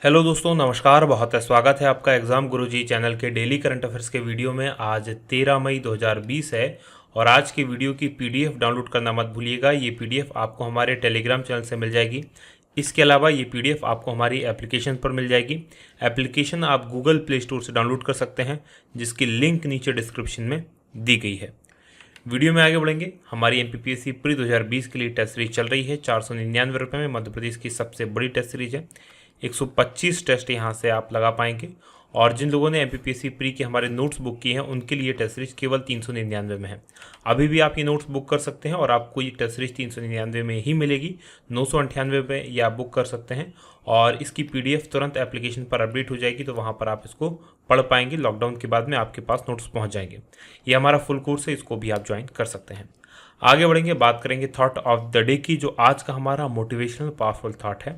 Hello दोस्तों, नमस्कार। बहुत स्वागत है आपका एग्ज़ाम गुरुजी चैनल के डेली करंट अफेयर्स के वीडियो में। आज 13 मई 2020 है और आज की वीडियो की पीडीएफ डाउनलोड करना मत भूलिएगा। ये पीडीएफ आपको हमारे टेलीग्राम चैनल से मिल जाएगी। इसके अलावा ये पीडीएफ आपको हमारी एप्लीकेशन पर मिल जाएगी। एप्लीकेशन आप गूगल प्ले स्टोर से डाउनलोड कर सकते हैं, जिसकी लिंक नीचे डिस्क्रिप्शन में दी गई है। वीडियो में आगे बढ़ेंगे। हमारी एमपीपीएससी प्री 2020 के लिए टेस्ट सीरीज चल रही है। 499 रुपये में मध्य प्रदेश की सबसे बड़ी टेस्ट सीरीज है। 125 टेस्ट यहाँ से आप लगा पाएंगे। और जिन लोगों ने एमपीपीएससी प्री के हमारे नोट्स बुक किए हैं, उनके लिए टेस्ट सीरीज केवल 399 में है। अभी भी आप ये नोट्स बुक कर सकते हैं और आपको ये टेस्ट सीरीज 399 में ही मिलेगी। 998 में ये आप बुक कर सकते हैं और इसकी पीडीएफ तुरंत एप्लीकेशन पर अपडेट हो जाएगी, तो वहाँ पर आप इसको पढ़ पाएंगे। लॉकडाउन के बाद में आपके पास नोट्स पहुँच जाएंगे। ये हमारा फुल कोर्स है, इसको भी आप ज्वाइन कर सकते हैं। आगे बढ़ेंगे, बात करेंगे थॉट ऑफ द डे की। जो आज का हमारा मोटिवेशनल पावरफुल थॉट है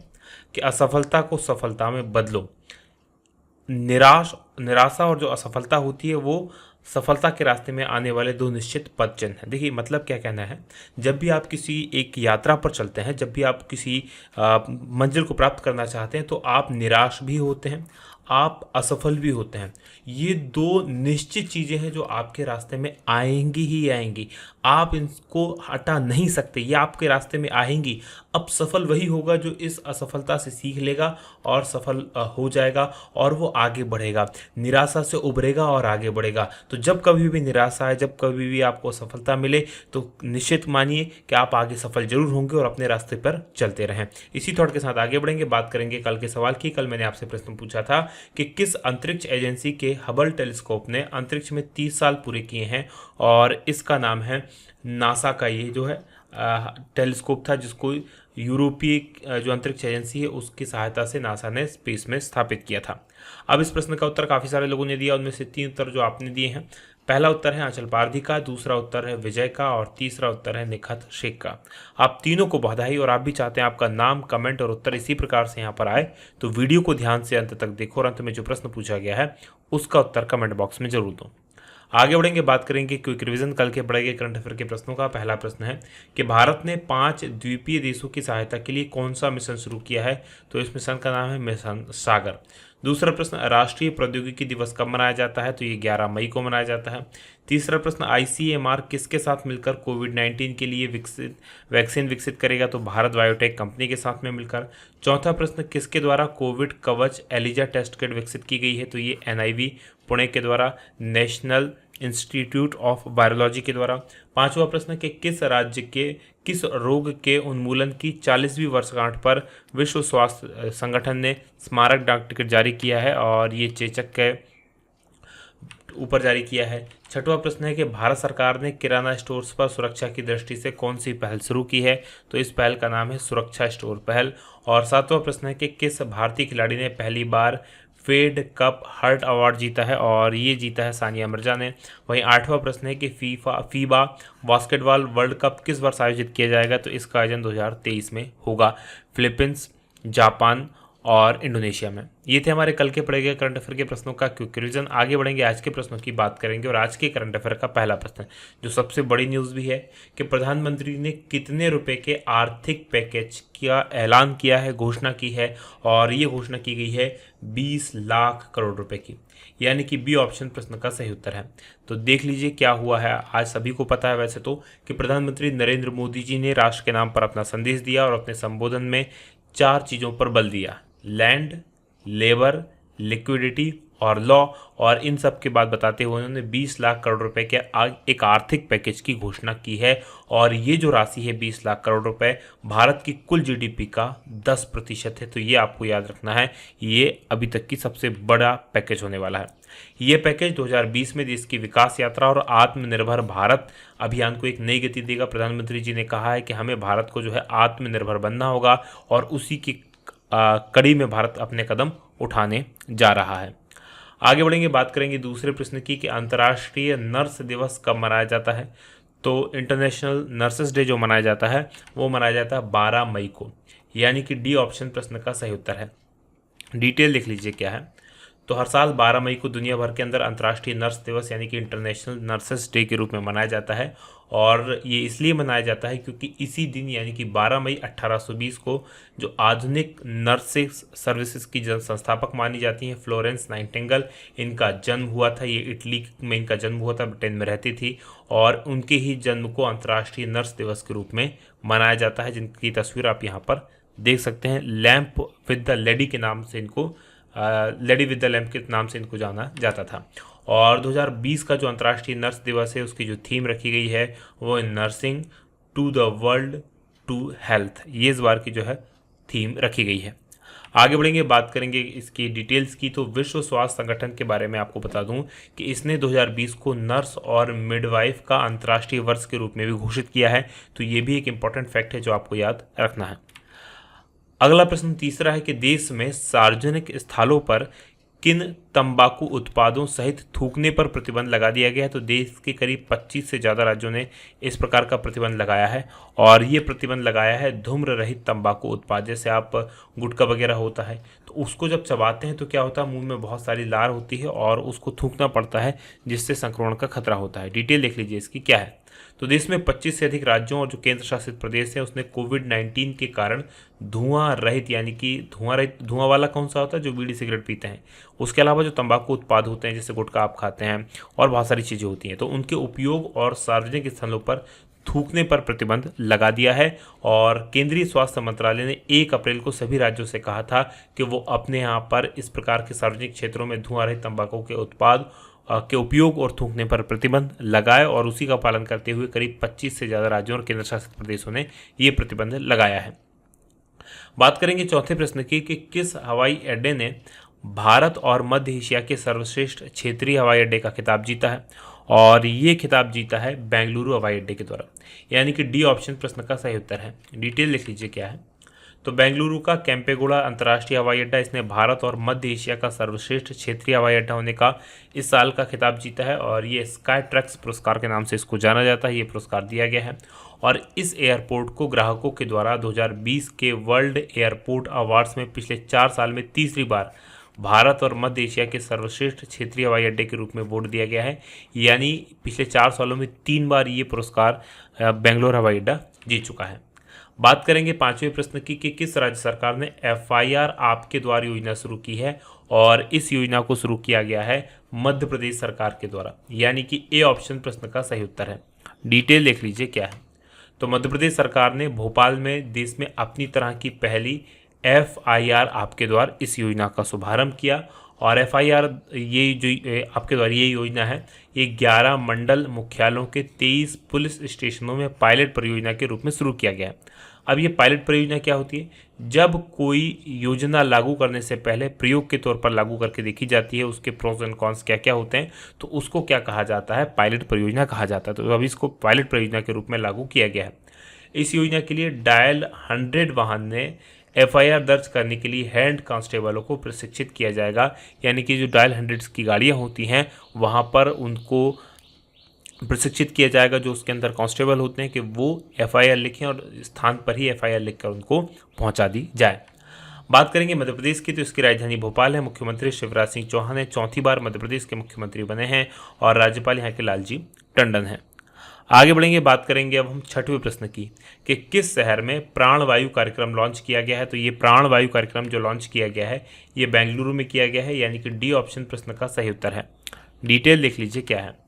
कि असफलता को सफलता में बदलो। निराशा और जो असफलता होती है वो सफलता के रास्ते में आने वाले दो निश्चित पदचिन्ह हैं। देखिए, मतलब क्या कहना है, जब भी आप किसी एक यात्रा पर चलते हैं, जब भी आप किसी मंजिल को प्राप्त करना चाहते हैं, तो आप निराश भी होते हैं, आप असफल भी होते हैं। ये दो निश्चित चीज़ें हैं जो आपके रास्ते में आएंगी ही आएंगी। आप इनको हटा नहीं सकते, ये आपके रास्ते में आएंगी। अब सफल वही होगा जो इस असफलता से सीख लेगा और सफल हो जाएगा और वो आगे बढ़ेगा, निराशा से उभरेगा और आगे बढ़ेगा। तो जब कभी भी निराशा आए, जब कभी भी आपको सफलता मिले, तो निश्चित मानिए कि आप आगे सफल जरूर होंगे और अपने रास्ते पर चलते रहें। इसी थॉट के साथ आगे बढ़ेंगे। बात करेंगे कल के सवाल की। कल मैंने आपसे प्रश्न पूछा था कि किस अंतरिक्ष एजेंसी के हबल टेलीस्कोप ने अंतरिक्ष में 30 साल पूरे किए हैं, और इसका नाम है नासा का। ये जो है टेलीस्कोप था, जिसको यूरोपीय जो अंतरिक्ष एजेंसी है उसकी सहायता से नासा ने स्पेस में स्थापित किया था। अब इस प्रश्न का उत्तर काफ़ी सारे लोगों ने दिया। उनमें से 3 उत्तर जो आपने दिए हैं, पहला उत्तर है आंचल पारधी का, दूसरा उत्तर है विजय का और तीसरा उत्तर है निखत शेख का। आप तीनों को बधाई। और आप भी चाहते हैं आपका नाम, कमेंट और उत्तर इसी प्रकार से यहाँ पर आए, तो वीडियो को ध्यान से अंत तक देखो और अंत में जो प्रश्न पूछा गया है उसका उत्तर कमेंट बॉक्स में जरूर दो। आगे बढ़ेंगे, बात करेंगे क्विक रिवीजन कल के पढ़े गए करंट अफेयर के प्रश्नों का। पहला प्रश्न है कि भारत ने 5 द्वीपीय देशों की सहायता के लिए कौन सा मिशन शुरू किया है, तो इस मिशन का नाम है मिशन सागर। दूसरा प्रश्न, राष्ट्रीय प्रौद्योगिकी दिवस कब मनाया जाता है, तो ये 11 मई को मनाया जाता है। तीसरा प्रश्न, आईसीएमआर किसके साथ मिलकर कोविड-19 के लिए वैक्सीन विकसित करेगा, तो भारत बायोटेक कंपनी के साथ में मिलकर। चौथा प्रश्न, किसके द्वारा कोविड कवच एलिजा टेस्ट किट विकसित की गई है, तो ये एनआईवी पुणे के द्वारा, नेशनल इंस्टीट्यूट ऑफ वायरोलॉजी के द्वारा। पांचवा प्रश्न, कि किस राज्य के किस रोग के उन्मूलन की 40वीं वर्षगांठ पर विश्व स्वास्थ्य संगठन ने स्मारक डाक टिकट जारी किया है, और ये चेचक के ऊपर जारी किया है। छठवां प्रश्न है कि भारत सरकार ने किराना स्टोर्स पर सुरक्षा की दृष्टि से कौन सी पहल शुरू की है, तो इस पहल का नाम है सुरक्षा स्टोर पहल। और सातवां प्रश्न है कि किस भारतीय खिलाड़ी ने पहली बार फेड कप हर्ट अवार्ड जीता है, और ये जीता है सानिया मिर्जा ने। वहीं आठवां प्रश्न है कि फीबा बास्केटबॉल वर्ल्ड कप किस वर्ष आयोजित किया जाएगा, तो इसका आयोजन 2023 में होगा, फिलीपींस, जापान और इंडोनेशिया में। ये थे हमारे कल के पढ़े गए करंट अफेयर के प्रश्नों का क्विक रिवीजन। आगे बढ़ेंगे, आज के प्रश्नों की बात करेंगे। और आज के करंट अफेयर का पहला प्रश्न, जो सबसे बड़ी न्यूज़ भी है, कि प्रधानमंत्री ने कितने रुपए के आर्थिक पैकेज का ऐलान किया है, घोषणा की है, और ये घोषणा की गई है 20 लाख करोड़ रुपए की, यानी कि बी ऑप्शन प्रश्न का सही उत्तर है। तो देख लीजिए क्या हुआ है। आज सभी को पता है वैसे तो कि प्रधानमंत्री नरेंद्र मोदी जी ने राष्ट्र के नाम पर अपना संदेश दिया और अपने संबोधन में 4 चीज़ों पर बल दिया: लैंड, लेबर, लिक्विडिटी और लॉ। और इन सब के बाद बताते हुए उन्होंने 20 लाख करोड़ रुपए के एक आर्थिक पैकेज की घोषणा की है। और ये जो राशि है 20 लाख करोड़ रुपए, भारत की कुल जीडीपी का 10% है। तो ये आपको याद रखना है, ये अभी तक की सबसे बड़ा पैकेज होने वाला है। ये पैकेज 2020 में देश की विकास यात्रा और आत्मनिर्भर भारत अभियान को एक नई गति देगा। प्रधानमंत्री जी ने कहा है कि हमें भारत को जो है आत्मनिर्भर बनना होगा, और उसी की कड़ी में भारत अपने कदम उठाने जा रहा है। आगे बढ़ेंगे, बात करेंगे दूसरे प्रश्न की कि अंतर्राष्ट्रीय नर्स दिवस कब मनाया जाता है, तो इंटरनेशनल नर्सेस डे जो मनाया जाता है वो मनाया जाता है 12 मई को, यानी कि डी ऑप्शन प्रश्न का सही उत्तर है। डिटेल देख लीजिए क्या है। तो हर साल 12 मई को दुनिया भर के अंदर अंतर्राष्ट्रीय नर्स दिवस यानी कि इंटरनेशनल नर्सेस डे के रूप में मनाया जाता है। और ये इसलिए मनाया जाता है क्योंकि इसी दिन यानी कि 12 मई 1820 को जो आधुनिक नर्सिंग सर्विसेज की जन संस्थापक मानी जाती हैं फ्लोरेंस नाइटिंगेल, इनका जन्म हुआ था। ये इटली में इनका जन्म हुआ था, ब्रिटेन में रहती थी और उनके ही जन्म को अंतर्राष्ट्रीय नर्स दिवस के रूप में मनाया जाता है, जिनकी तस्वीर आप यहाँ पर देख सकते हैं। लैंप विद द लेडी के नाम से इनको लेडी विद द लैंप के नाम से इनको जाना जाता था। और 2020 का जो अंतर्राष्ट्रीय नर्स दिवस है उसकी जो थीम रखी गई है वो nursing to the world to health, ये इस बार की जो है थीम रखी गई है। आगे बढ़ेंगे, बात करेंगे इसकी डिटेल्स की। तो विश्व स्वास्थ्य संगठन के बारे में आपको बता दूं कि इसने 2020 को नर्स और मिडवाइफ का अंतर्राष्ट्रीय वर्ष के रूप में भी घोषित किया है। तो ये भी एक इंपॉर्टेंट फैक्ट है जो आपको याद रखना है। अगला प्रश्न तीसरा है कि देश में सार्वजनिक स्थलों पर किन तंबाकू उत्पादों सहित थूकने पर प्रतिबंध लगा दिया गया है। तो देश के करीब 25 से ज़्यादा राज्यों ने इस प्रकार का प्रतिबंध लगाया है और ये प्रतिबंध लगाया है धूम्र रहित तंबाकू उत्पाद। जैसे आप गुटखा वगैरह होता है तो उसको जब चबाते हैं तो क्या होता है, मुंह में बहुत सारी लार होती है और उसको थूकना पड़ता है, जिससे संक्रमण का खतरा होता है। डिटेल देख लीजिए इसकी क्या है। तो देश में 25 से अधिक राज्यों और जो केंद्र शासित प्रदेश है उसने कोविड-19 के कारण धुआं रहित यानी कि धुआं वाला कौन सा होता है, जो बीड़ी सिगरेट पीते हैं, उसके अलावा जो तंबाकू उत्पाद होते हैं जैसे गुटखा आप खाते हैं और बहुत सारी चीज़ें होती हैं, तो उनके उपयोग और सार्वजनिक स्थलों पर थूकने पर प्रतिबंध लगा दिया है। और केंद्रीय स्वास्थ्य मंत्रालय ने 1 अप्रैल को सभी राज्यों से कहा था कि वो अपने यहाँ पर इस प्रकार के सार्वजनिक क्षेत्रों में धुआं रहित तंबाकू के उत्पाद के उपयोग और थूकने पर प्रतिबंध लगाए और उसी का पालन करते हुए करीब 25 से ज़्यादा राज्यों और केंद्र शासित प्रदेशों ने ये प्रतिबंध लगाया है। बात करेंगे चौथे प्रश्न की कि किस हवाई अड्डे ने भारत और मध्य एशिया के सर्वश्रेष्ठ क्षेत्रीय हवाई अड्डे का खिताब जीता है। और ये खिताब जीता है बेंगलुरु हवाई अड्डे के द्वारा, यानी कि डी ऑप्शन प्रश्न का सही उत्तर है। डिटेल लिख लीजिए क्या है। तो बेंगलुरु का केम्पेगौड़ा अंतर्राष्ट्रीय हवाई अड्डा, इसने भारत और मध्य एशिया का सर्वश्रेष्ठ क्षेत्रीय हवाई अड्डा होने का इस साल का खिताब जीता है और ये स्काई ट्रैक्स पुरस्कार के नाम से इसको जाना जाता है। ये पुरस्कार दिया गया है और इस एयरपोर्ट को ग्राहकों के द्वारा 2020 के वर्ल्ड एयरपोर्ट अवार्ड्स में पिछले 4 साल में तीसरी बार भारत और मध्य एशिया के सर्वश्रेष्ठ क्षेत्रीय हवाई अड्डे के रूप में वोट दिया गया है। यानी पिछले 4 सालों में 3 बार ये पुरस्कार बेंगलोर हवाई अड्डा जीत चुका है। बात करेंगे 5वें प्रश्न की कि किस राज्य सरकार ने FIR आपके द्वार योजना शुरू की है। और इस योजना को शुरू किया गया है मध्य प्रदेश सरकार के द्वारा, यानी कि ए ऑप्शन प्रश्न का सही उत्तर है। डिटेल देख लीजिए क्या है। तो मध्य प्रदेश सरकार ने भोपाल में देश में अपनी तरह की पहली FIR आपके द्वार इस योजना का शुभारंभ किया। और FIR ये जो आपके द्वार ये योजना है ये 11 मंडल मुख्यालयों के 23 पुलिस स्टेशनों में पायलट परियोजना के रूप में शुरू किया गया है। अब ये पायलट परियोजना क्या होती है, जब कोई योजना लागू करने से पहले प्रयोग के तौर पर लागू करके देखी जाती है, उसके प्रोस एंड कॉन्स क्या क्या होते हैं, तो उसको क्या कहा जाता है, पायलट परियोजना कहा जाता है। तो अभी इसको पायलट परियोजना के रूप में लागू किया गया है। इस योजना के लिए डायल 100 वाहन ने FIR दर्ज करने के लिए हैंड कांस्टेबलों को प्रशिक्षित किया जाएगा, यानी कि जो डायल 100 की गाड़ियाँ होती हैं वहाँ पर उनको प्रशिक्षित किया जाएगा, जो उसके अंदर कांस्टेबल होते हैं कि वो FIR लिखें और स्थान पर ही FIR लिखकर उनको पहुंचा दी जाए। बात करेंगे मध्य प्रदेश की, तो इसकी राजधानी भोपाल है। मुख्यमंत्री शिवराज सिंह चौहान है, चौथी बार मध्य प्रदेश के मुख्यमंत्री बने हैं और राज्यपाल यहाँ के लालजी टंडन हैं। आगे बढ़ेंगे, बात करेंगे अब हम 6वें प्रश्न की कि किस शहर में प्राणवायु कार्यक्रम लॉन्च किया गया है। तो ये प्राणवायु कार्यक्रम जो लॉन्च किया गया है ये बेंगलुरु में किया गया है, यानी कि डी ऑप्शन प्रश्न का सही उत्तर है। डिटेल देख लीजिए क्या है।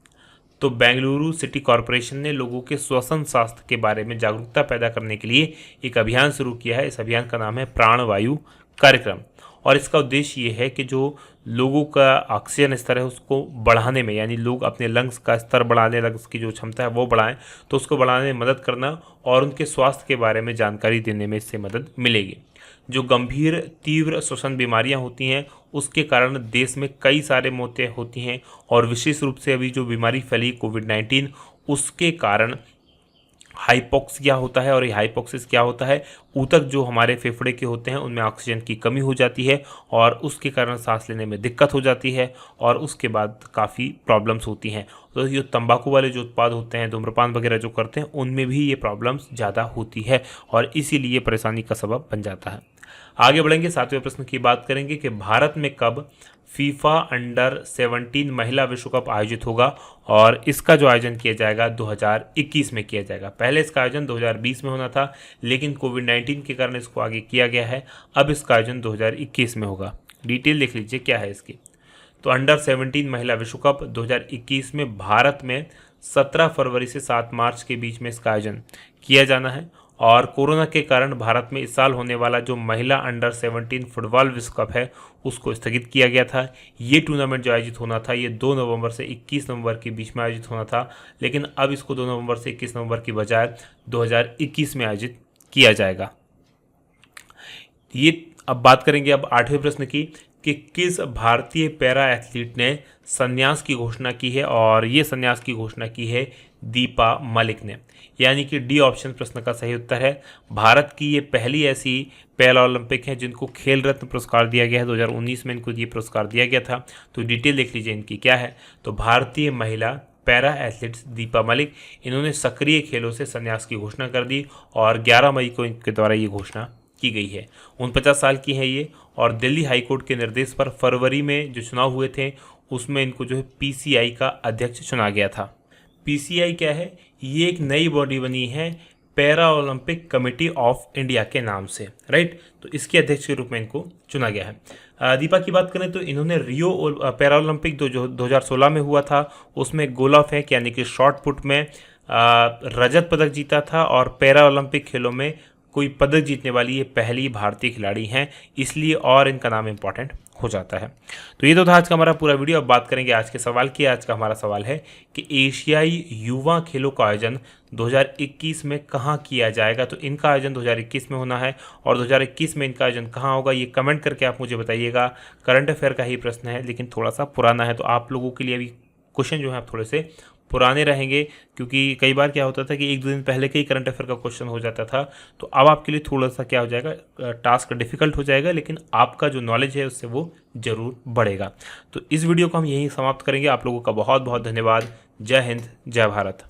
तो बेंगलुरु सिटी कॉरपोरेशन ने लोगों के श्वसन स्वास्थ्य के बारे में जागरूकता पैदा करने के लिए एक अभियान शुरू किया है। इस अभियान का नाम है प्राणवायु कार्यक्रम और इसका उद्देश्य ये है कि जो लोगों का ऑक्सीजन स्तर है उसको बढ़ाने में, यानी लोग अपने लंग्स का स्तर बढ़ाने, लंग्स की जो क्षमता है वो बढ़ाएं, तो उसको बढ़ाने में मदद करना और उनके स्वास्थ्य के बारे में जानकारी देने में इससे मदद मिलेगी। जो गंभीर तीव्र श्वसन बीमारियां होती हैं उसके कारण देश में कई सारे मौतें होती हैं और विशेष रूप से अभी जो बीमारी फैली कोविड-19 उसके कारण हाइपोक्सिया होता है। और ये हाइपोक्सिस क्या होता है, ऊतक जो हमारे फेफड़े के होते हैं उनमें ऑक्सीजन की कमी हो जाती है और उसके कारण सांस लेने में दिक्कत हो जाती है और उसके बाद काफ़ी प्रॉब्लम्स होती हैं। तो ये तंबाकू वाले जो उत्पाद होते हैं, धूम्रपान वगैरह जो करते हैं, उनमें भी ये प्रॉब्लम्स ज़्यादा होती है और इसीलिए परेशानी का सबब बन जाता है। आगे बढ़ेंगे, 7वें प्रश्न की बात करेंगे कि भारत में कब फीफा अंडर 17 महिला विश्व कप आयोजित होगा, और इसका जो आयोजन किया जाएगा 2021 में किया जाएगा। पहले इसका आयोजन 2020 में होना था, लेकिन कोविड-19 के कारण इसको आगे किया गया है। अब इसका आयोजन 2021 में होगा। डिटेल देख लीजिए क्या है इसकी। तो अंडर 17 महिला विश्व कप 2021 में भारत में 17 फरवरी से 7 मार्च के बीच में इसका आयोजन किया जाना है। और कोरोना के कारण भारत में इस साल होने वाला जो महिला अंडर 17 फुटबॉल विश्व कप है उसको स्थगित किया गया था। ये टूर्नामेंट जो आयोजित होना था ये 2 नवंबर से 21 नवंबर के बीच में आयोजित होना था, लेकिन अब इसको 2 नवंबर से 21 नवंबर की बजाय 2021 में आयोजित किया जाएगा। ये अब बात करेंगे अब 8वें प्रश्न की कि किस भारतीय पैरा एथलीट ने संन्यास की घोषणा की है, और ये संन्यास की घोषणा की है दीपा मलिक ने। यानी कि डी ऑप्शन प्रश्न का सही उत्तर है। भारत की ये पहली ऐसी पैरा ओलंपिक है जिनको खेल रत्न पुरस्कार दिया गया है। 2019 में इनको ये पुरस्कार दिया गया था। तो डिटेल देख लीजिए इनकी क्या है। तो भारतीय महिला पैरा एथलीट्स दीपा मलिक, इन्होंने सक्रिय खेलों से संन्यास की घोषणा कर दी और 11 मई को इनके द्वारा ये घोषणा की गई है। 49 साल की है ये, और दिल्ली हाईकोर्ट के निर्देश पर फरवरी में जो चुनाव हुए थे उसमें इनको जो है पीसीआई का अध्यक्ष चुना गया था। पीसीआई क्या है? ये एक नई बॉडी बनी है para Olympic committee of India के नाम से, राइट। तो इसके अध्यक्ष के रूप में इनको चुना गया है। दीपा की बात करें तो इन्होंने रियो पैरा ओलंपिक जो 2016 में हुआ था उसमें गोला फेंक यानी कि शॉट पुट में रजत पदक जीता था, और पैरा ओलंपिक खेलों में कोई पदक जीतने वाली ये पहली भारतीय खिलाड़ी हैं, इसलिए और इनका नाम इंपॉर्टेंट हो जाता है। तो ये तो था आज का हमारा पूरा वीडियो। अब बात करेंगे आज के सवाल की। आज का हमारा सवाल है कि एशियाई युवा खेलों का आयोजन 2021 में कहाँ किया जाएगा। तो इनका आयोजन 2021 में होना है, और 2021 में इनका आयोजन कहाँ होगा ये कमेंट करके आप मुझे बताइएगा। करंट अफेयर का ही प्रश्न है, लेकिन थोड़ा सा पुराना है, तो आप लोगों के लिए अभी क्वेश्चन जो है आप थोड़े से पुराने रहेंगे, क्योंकि कई बार क्या होता था कि 1-2 दिन पहले के ही करंट अफेयर का क्वेश्चन हो जाता था। तो अब आपके लिए थोड़ा सा क्या हो जाएगा, टास्क डिफिकल्ट हो जाएगा, लेकिन आपका जो नॉलेज है उससे वो ज़रूर बढ़ेगा। तो इस वीडियो को हम यहीं समाप्त करेंगे। आप लोगों का बहुत बहुत धन्यवाद। जय हिंद, जय भारत।